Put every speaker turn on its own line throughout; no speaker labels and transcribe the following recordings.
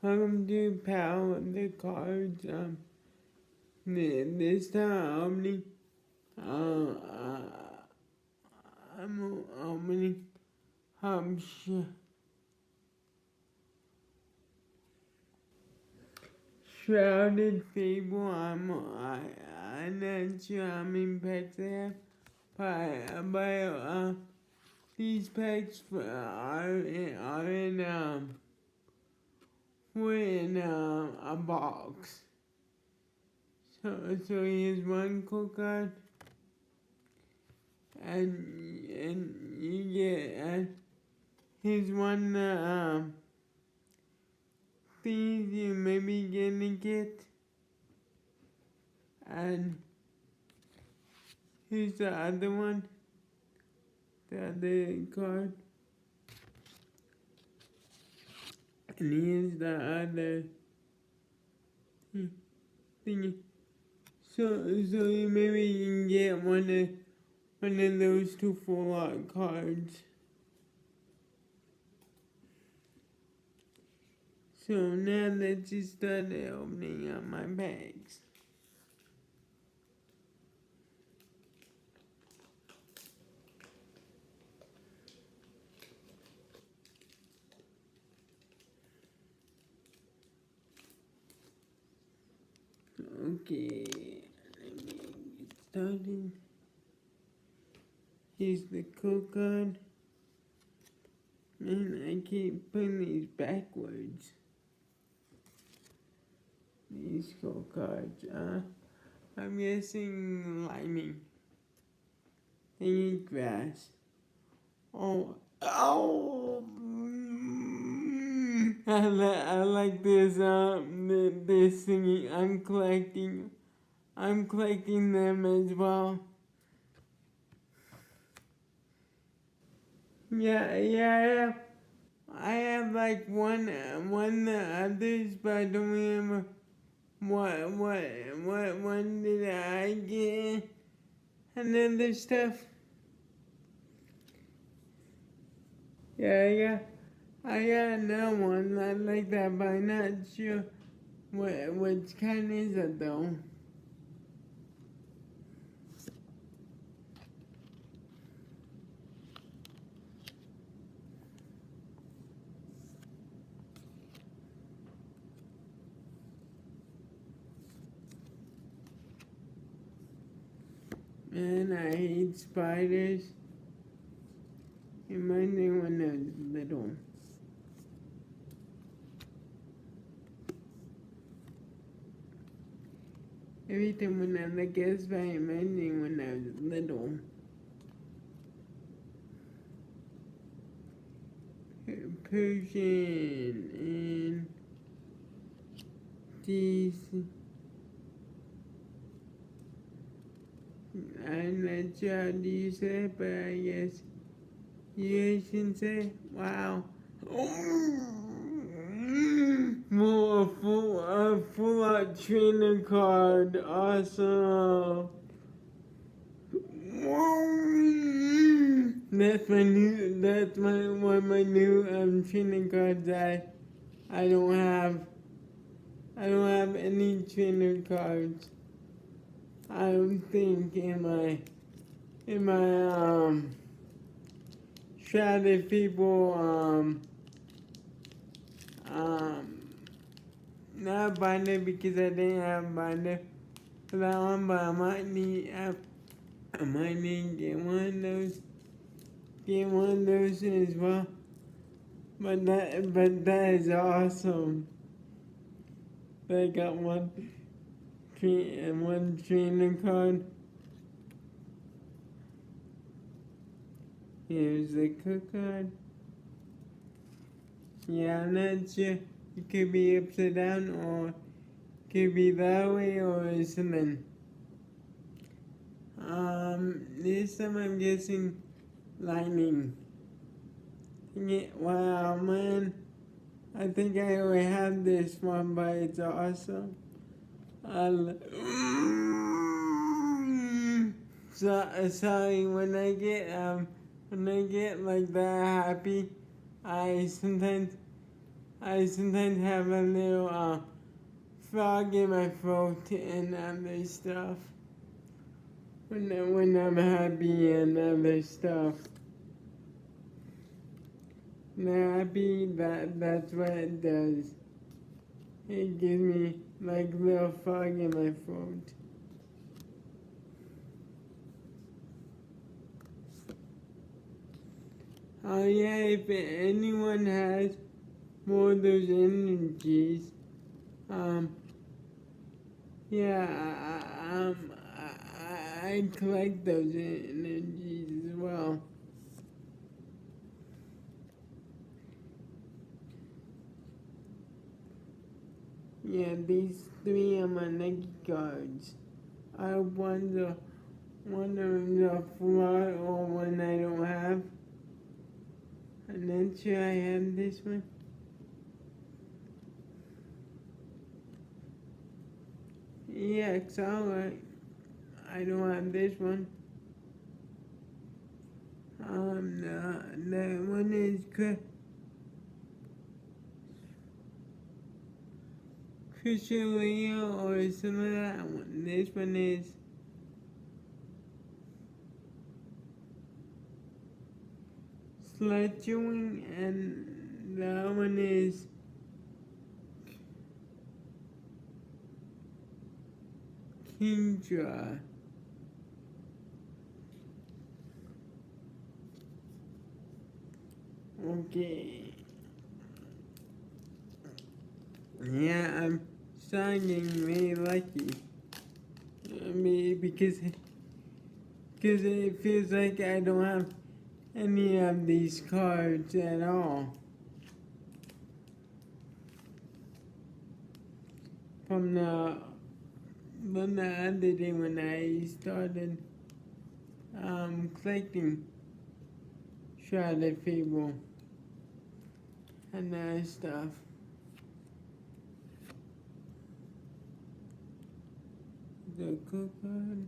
welcome to Power of the Cards. This time I'm opening up Shrouded Fable. I'm not sure how many packs I have, but these packs are in a box. So here's one cool card, and you get here's one things you maybe gonna get, and here's the other one, the other card, and here's the other thingy. So maybe you can get one of those two full art cards. So now let's just start opening up my bags. Okay, let me get started. Here's the code card. Man, I keep putting these backwards. These code cards, I'm guessing lightning. Thingy grass. Oh, I like this, this thingy. I'm collecting them as well. Yeah, I have like one others, but I don't remember what one did I get, and other stuff. Yeah, I got another one I like that, but I'm not sure which kind is it though. Man, I hate spiders. Reminds me when I was little. Every time when I look at a spider, it reminds me when I was little. Persian and these. I'm not sure how do you say it, but I guess you can say, wow. More full out trainer card, awesome. That's one of my new trainer cards I don't have any trainer cards. I don't think in my Shrouded Fable not binder because I didn't have binder for that one, but I might need to get one of those as well. But that is awesome. I got one trainer card. Here's the code card. Yeah, I'm not sure. It could be upside down or could be that way or something. This time I'm guessing lightning. Wow, man. I think I already have this one, but it's awesome. Sorry, when I get like that happy, I sometimes I sometimes have a little frog in my throat and other stuff when I'm happy and other stuff. When I'm happy, that's what it does. It gives me like a little frog in my throat. Oh yeah, if anyone has more of those energies, yeah, I collect those energies as well. Yeah, these three are my Nike cards. I wonder one of them is a flaw or one I don't have. I'm not sure I have this one. Yeah, it's alright. I don't have this one. That one is Christian or some of that one. This one is Sledgewing and the other one is Kindra. Okay. Yeah, I'm starting getting really lucky. I mean, because it feels like I don't have any of these cards at all. From the other day when I started collecting Shrouded Fable and that stuff. The cool card.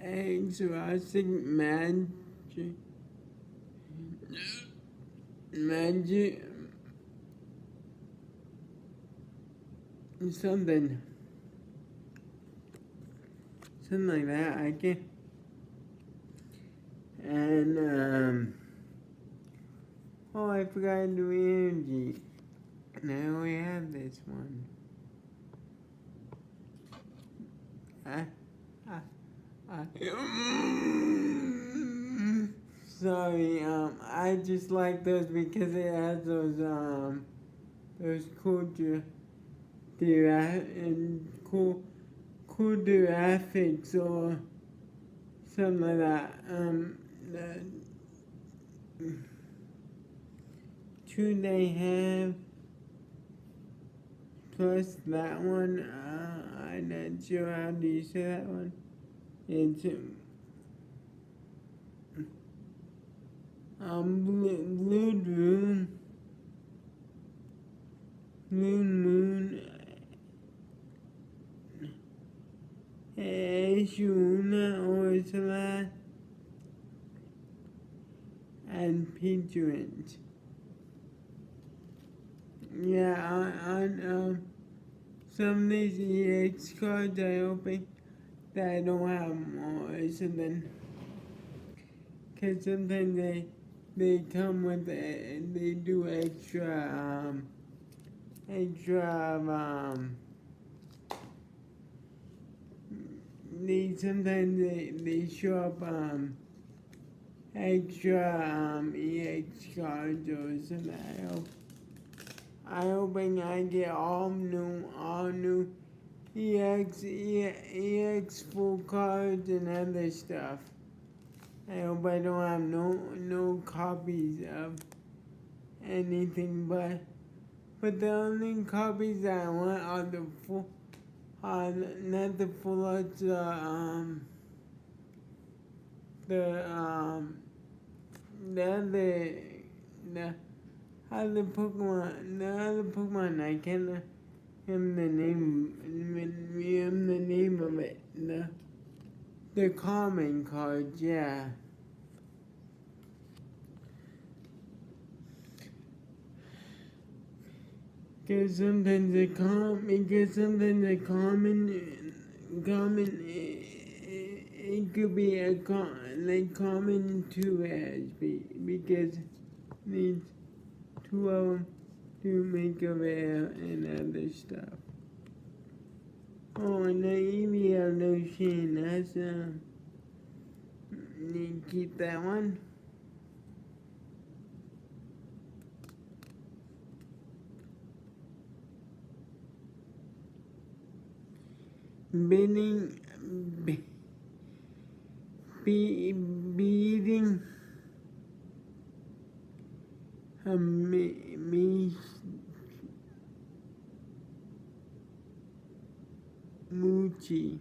Exhausting magic, something like that. I can, and oh, I forgot to do energy. Now we have this one. Sorry, I just like those because it has those cool cool graphics or something like that. The two they have plus that one. I'm not sure how do you say that one. It's Blue Moon, Shuna Ursula, and Patriot. Yeah, on some of these EX cards I open that I don't have more or something. Cause sometimes they come with they do extra sometimes they show up extra EX cards or something. I hoping I get all new EX full cards and other stuff. I hope I don't have no copies of anything, but the only copies that I want are the full, not the full arts, the other, the the other Pokemon, I can't remember the name of it, the common cards, yeah. Because sometimes the common, it could be like common 2 as because it needs 2 of them to make a rare and other stuff. Oh, and the evolution, that's need to keep that one. Beating Moochie,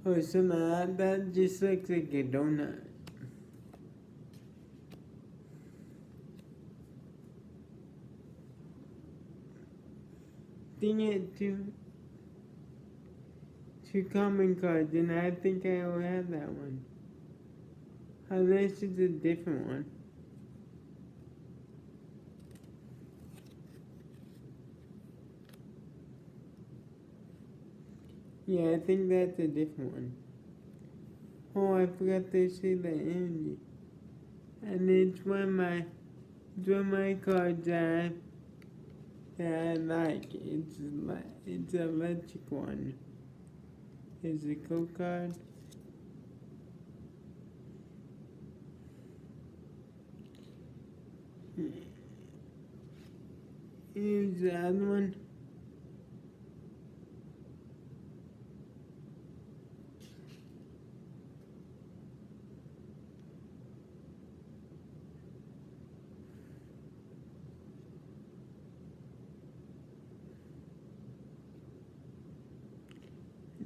or something that just looks like a donut. Dang it, two common cards, and I think I will have that one. Unless it's a different one. Yeah, I think that's a different one. Oh, I forgot to say the energy. And it's one of my cards that I like. It's an electric one. It's a code card. Here's the other one.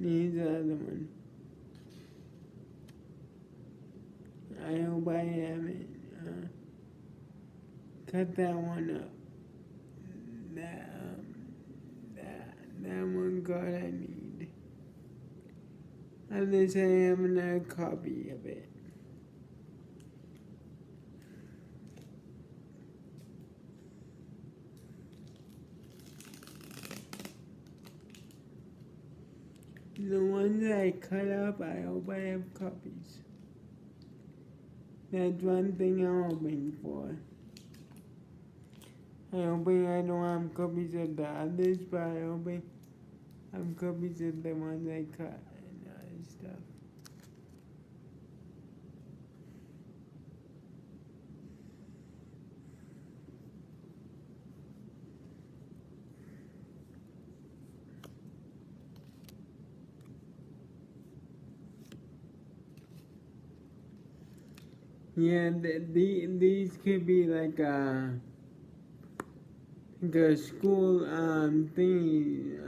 Here's the other one. I hope I haven't cut that one up. That one card I need. Unless I have another copy of it. The ones that I cut up, I hope I have copies. That's one thing I'm hoping for. I'm hoping I don't have copies of the others, but I'm hoping I have copies of the ones I cut and other stuff. Yeah, these could be like a school thing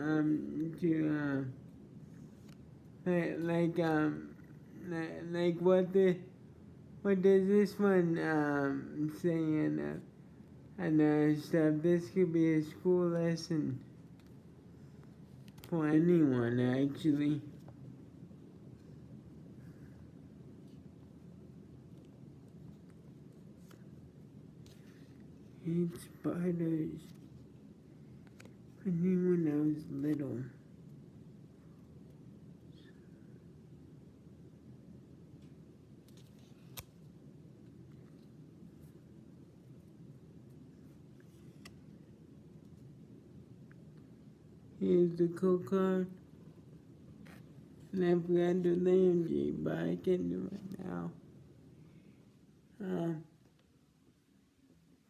to like what does this one say and stuff. This could be a school lesson for anyone actually. Hate spiders. I knew when I was little. Here's the code card. And I forgot to do the energy, but I can do it now.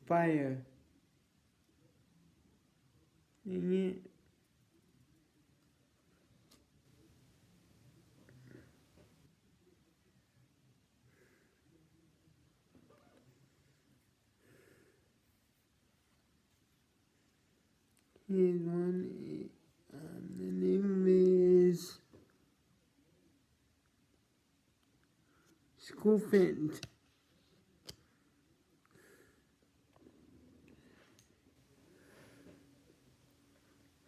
Fire. Dang it. Here's one. The name is Schoolfint.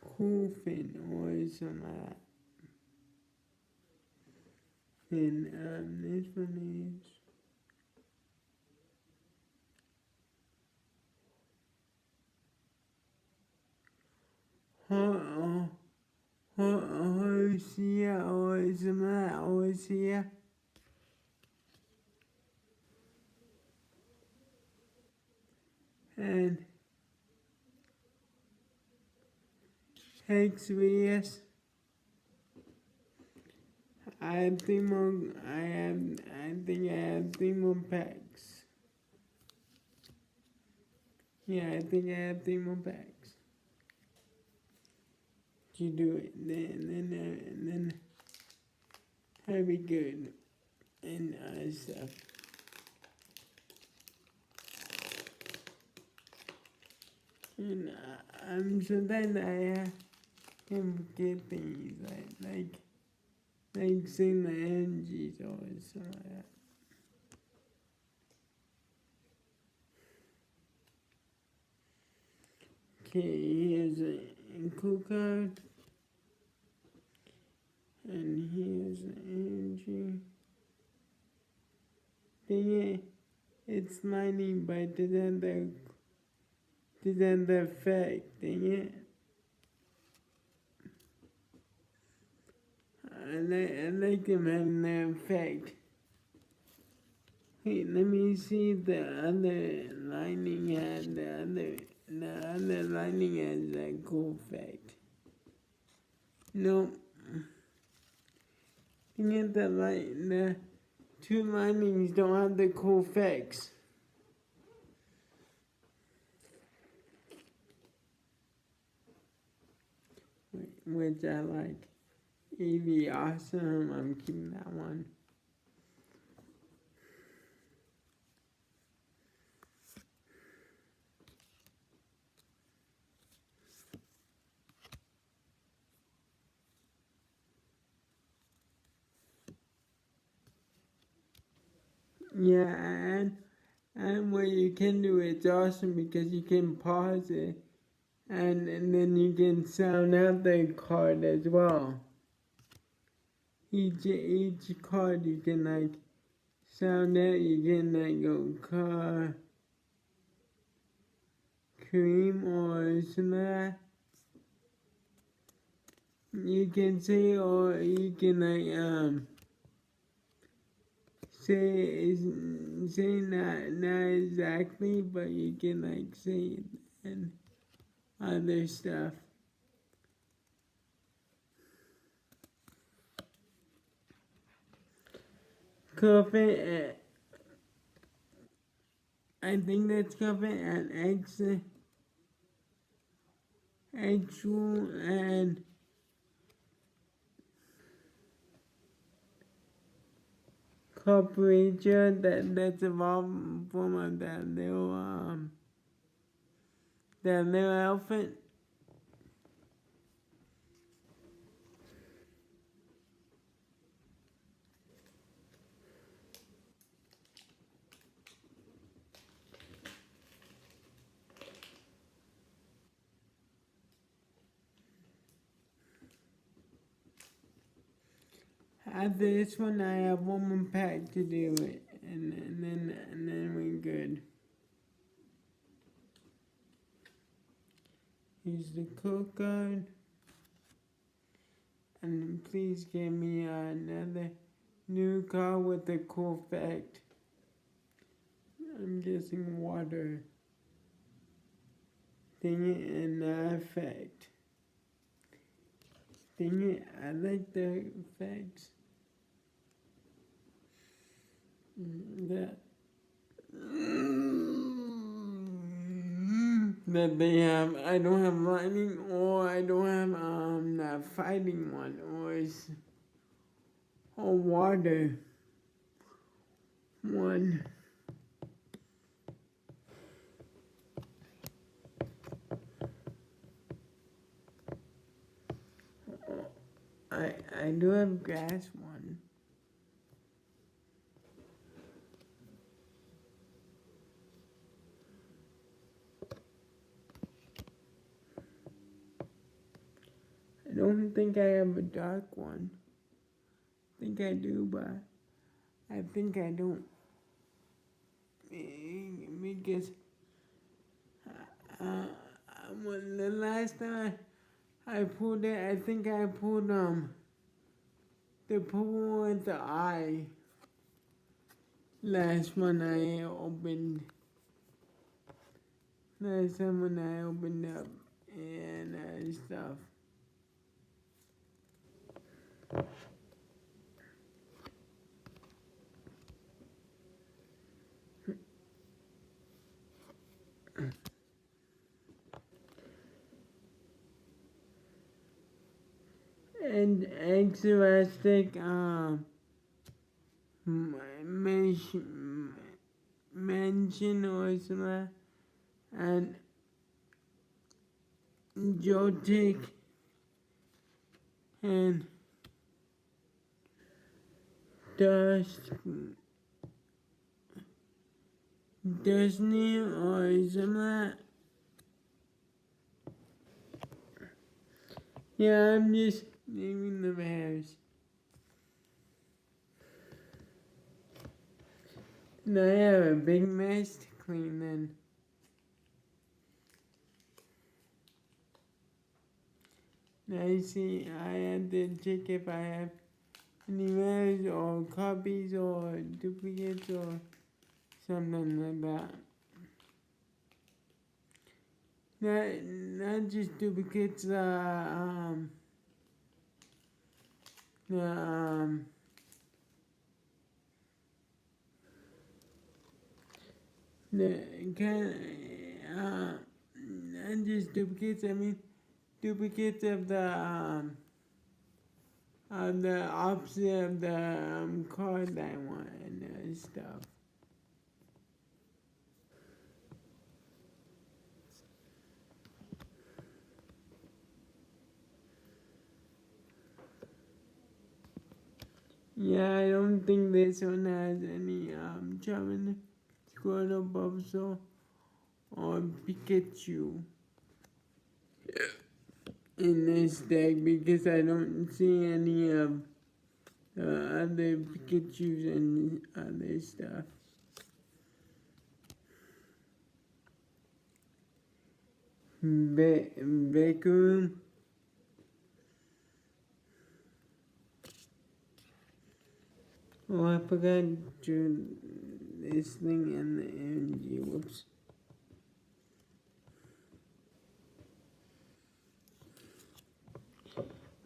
Schoolfint or something like that. And this one is Hosia or something like that. Hosia. And Hexvius. I have 3 more. I think I have 3 more packs. Yeah, I think I have 3 more packs. You do it, then that'll be good and stuff. And sometimes I can forget things like seeing the energies or something like that. Okay, here's a cool card. And here's the energy. Dang it, it's mining, but it doesn't the effect, dang it. I like them having the effect. Wait, let me see the other lining had the other lining has that cool effect. Nope. You get the 2 linings don't have the cool effects. Which I like. Eevee, awesome. I'm keeping that one. Yeah, and what you can do, it's awesome because you can pause it and then you can sound out the card as well. Each card you can like sound out, you can like go car, cream or something like that. You can say, or you can like say not exactly, but you can like say it and other stuff. Coffee, I think that's coffee and actual and corporation that's evolved from that little elephant. After this one, I have 1 more pack to do it, and then we're good. Here's the code card, and please give me another new card with a cool effect. I'm guessing water. Dang it, and effect. Dang it, I like the effects. That that they have. I don't have lightning, or I don't have that fighting one, or water one. I do have grass one. I don't think I have a dark one. I think I do, but I think I don't. Because uh, when the last time I pulled it, I think I pulled the purple with the eye. Last one I opened. Last time when I opened up and stuff. And extratic mention or something, and Jotic and Dust Disney or something. Yeah, I'm just naming them hairs. And I have a big mess to clean then. I see I had to check if I have any hairs or copies or duplicates or something like that. Not just duplicates, the kind not just duplicates, I mean duplicates of the opposite of the card that I want and stuff. Yeah, I don't think this one has any Charmander, Squirtle, Bulbasaur, or Pikachu in this deck because I don't see any of the other Pikachus and other stuff. Vacuum. Oh, I forgot to this thing and the energy. Whoops.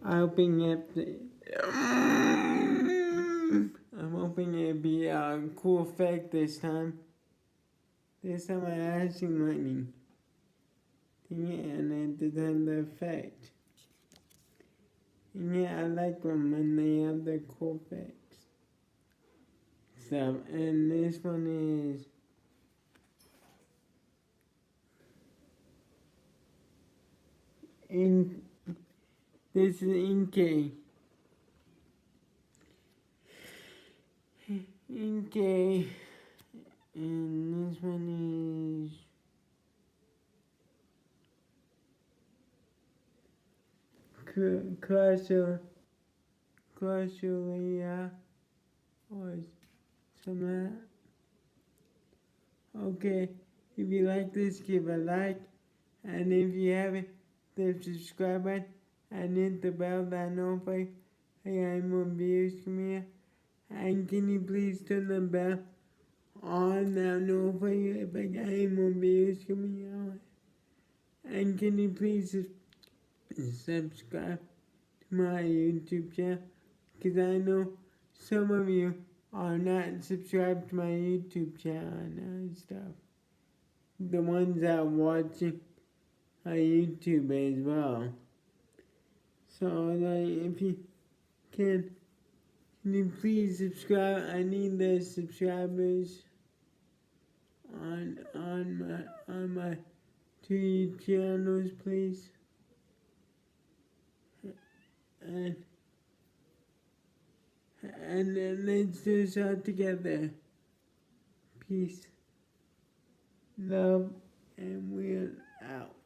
I'm hoping it'd be a cool effect this time. This time I actually lightning. And it didn't have the effect. And yeah, I like them when they have the cool effects. Stuff. And this one is this is Inkay. Inkay. And this one is Crusher, yeah, or something like that. Okay, if you like this, give a like, and if you haven't, hit the subscribe button and hit the bell that notifies I got more videos coming here. And can you please turn the bell on that notify you if I got any more videos coming out? And can you please subscribe my YouTube channel, because I know some of you are not subscribed to my YouTube channel and stuff. The ones that are watching on YouTube as well. So, like, if you can you please subscribe? I need the subscribers on my two channels, please. And then let's do this all together. Peace, love, and we're out.